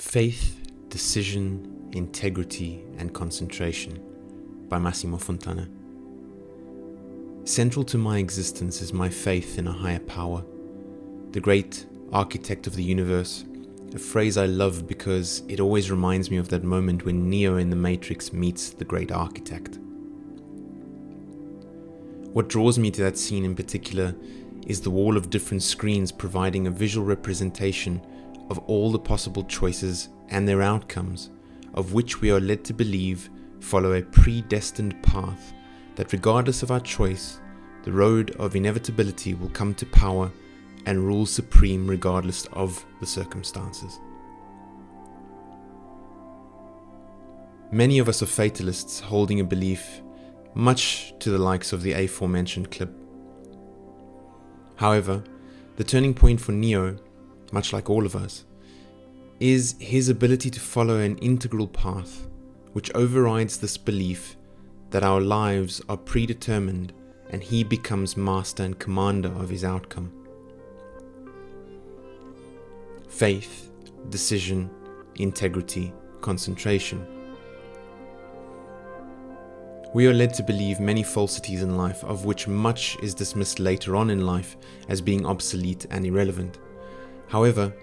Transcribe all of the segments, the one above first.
Faith, Decision, Integrity, and Concentration by Massimo Fontana. Central to my existence is my faith in a higher power, the great architect of the universe, a phrase I love because it always reminds me of that moment when Neo in the Matrix meets the great architect. What draws me to that scene in particular is the wall of different screens providing a visual representation of all the possible choices and their outcomes, of which we are led to believe follow a predestined path that, regardless of our choice, the road of inevitability will come to power and rule supreme regardless of the circumstances. Many of us are fatalists, holding a belief much to the likes of the aforementioned clip. However, the turning point for Neo, much like all of us, is his ability to follow an integral path which overrides this belief that our lives are predetermined and he becomes master and commander of his outcome. Faith, decision, integrity, concentration. We are led to believe many falsities in life, of which much is dismissed later on in life as being obsolete and irrelevant. However,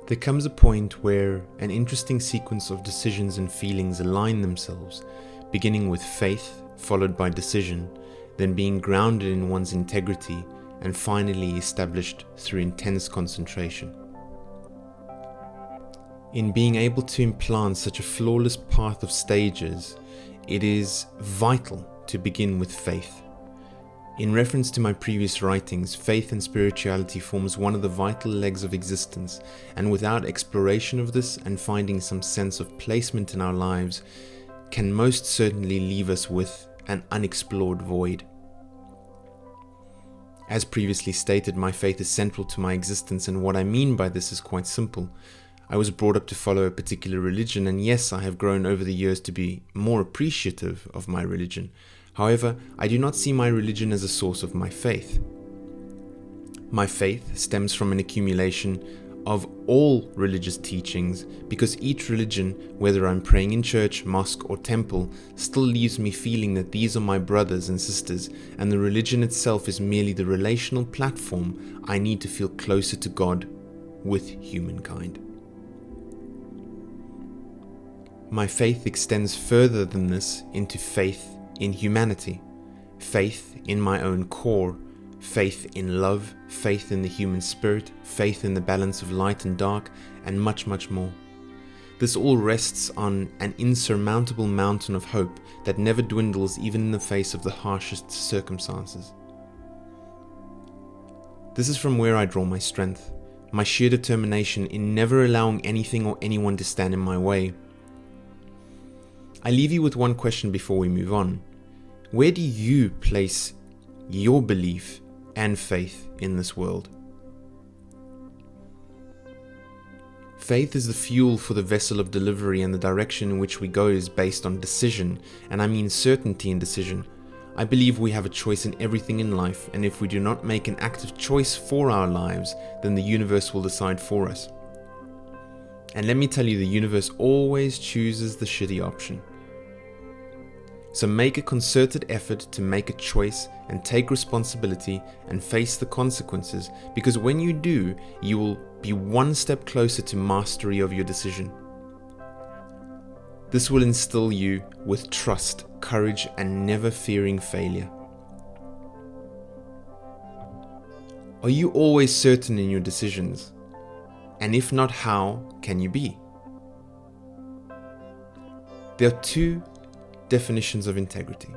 there comes a point where an interesting sequence of decisions and feelings align themselves, beginning with faith, followed by decision, then being grounded in one's integrity, and finally established through intense concentration. In being able to implant such a flawless path of stages, it is vital to begin with faith. In reference to my previous writings, faith and spirituality forms one of the vital legs of existence, and without exploration of this and finding some sense of placement in our lives, can most certainly leave us with an unexplored void. As previously stated, my faith is central to my existence, and what I mean by this is quite simple. I was brought up to follow a particular religion, and yes, I have grown over the years to be more appreciative of my religion. However, I do not see my religion as a source of my faith. My faith stems from an accumulation of all religious teachings, because each religion, whether I'm praying in church, mosque, or temple, still leaves me feeling that these are my brothers and sisters, and the religion itself is merely the relational platform I need to feel closer to God with humankind. My faith extends further than this into faith in humanity, faith in my own core, faith in love, faith in the human spirit, faith in the balance of light and dark, and much, much more. This all rests on an insurmountable mountain of hope that never dwindles even in the face of the harshest circumstances. This is from where I draw my strength, my sheer determination in never allowing anything or anyone to stand in my way. I leave you with one question before we move on. Where do you place your belief and faith in this world? Faith is the fuel for the vessel of delivery, and the direction in which we go is based on decision, and I mean certainty in decision. I believe we have a choice in everything in life, and if we do not make an active choice for our lives, then the universe will decide for us. And let me tell you, the universe always chooses the shitty option. So make a concerted effort to make a choice and take responsibility and face the consequences, because when you do, you will be one step closer to mastery of your decision. This will instill you with trust, courage, and never fearing failure. Are you always certain in your decisions? And if not, how can you be? There are two definitions of integrity: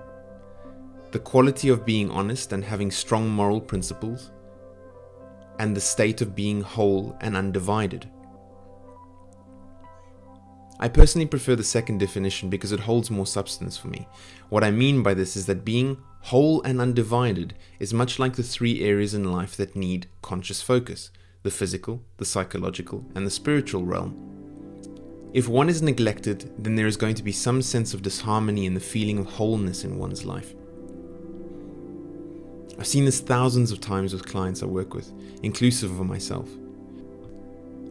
the quality of being honest and having strong moral principles, and the state of being whole and undivided. I personally prefer the second definition because it holds more substance for me. What I mean by this is that being whole and undivided is much like the three areas in life that need conscious focus: the physical, the psychological, and the spiritual realm. If one is neglected, then there is going to be some sense of disharmony in the feeling of wholeness in one's life. I've seen this thousands of times with clients I work with, inclusive of myself.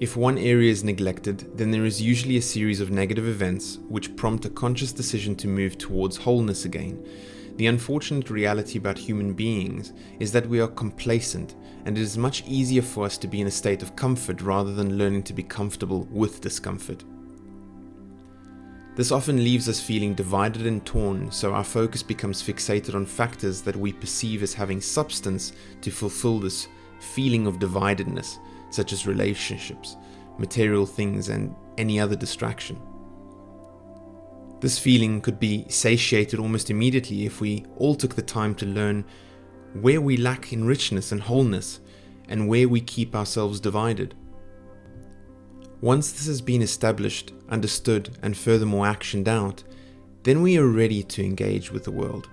If one area is neglected, then there is usually a series of negative events which prompt a conscious decision to move towards wholeness again. The unfortunate reality about human beings is that we are complacent, and it is much easier for us to be in a state of comfort rather than learning to be comfortable with discomfort. This often leaves us feeling divided and torn, so our focus becomes fixated on factors that we perceive as having substance to fulfill this feeling of dividedness, such as relationships, material things, and any other distraction. This feeling could be satiated almost immediately if we all took the time to learn where we lack in richness and wholeness, and where we keep ourselves divided. Once this has been established, understood, and furthermore actioned out, then we are ready to engage with the world.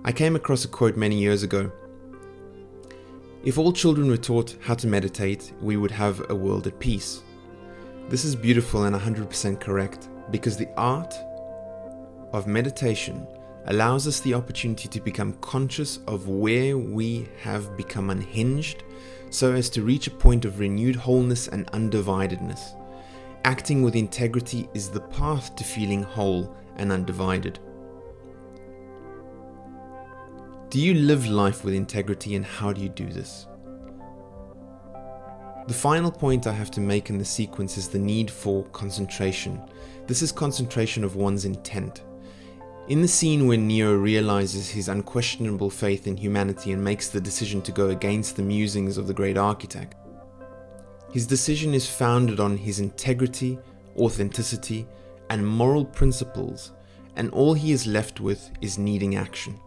I came across a quote many years ago. If all children were taught how to meditate, we would have a world at peace. This is beautiful and 100% correct, because the art of meditation allows us the opportunity to become conscious of where we have become unhinged, so as to reach a point of renewed wholeness and undividedness. Acting with integrity is the path to feeling whole and undivided. Do you live life with integrity, and how do you do this? The final point I have to make in the sequence is the need for concentration. This is concentration of one's intent. In the scene where Neo realizes his unquestionable faith in humanity and makes the decision to go against the musings of the great architect, his decision is founded on his integrity, authenticity, and moral principles, and all he is left with is needing action.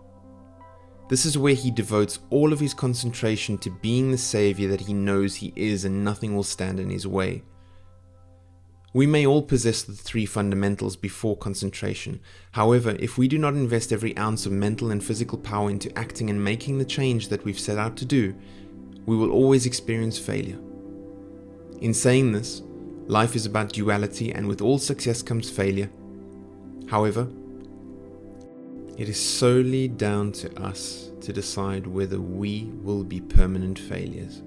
This is where he devotes all of his concentration to being the savior that he knows he is, and nothing will stand in his way. We may all possess the three fundamentals before concentration. However, if we do not invest every ounce of mental and physical power into acting and making the change that we've set out to do, we will always experience failure. In saying this, life is about duality, and with all success comes failure. However, it is solely down to us to decide whether we will be permanent failures.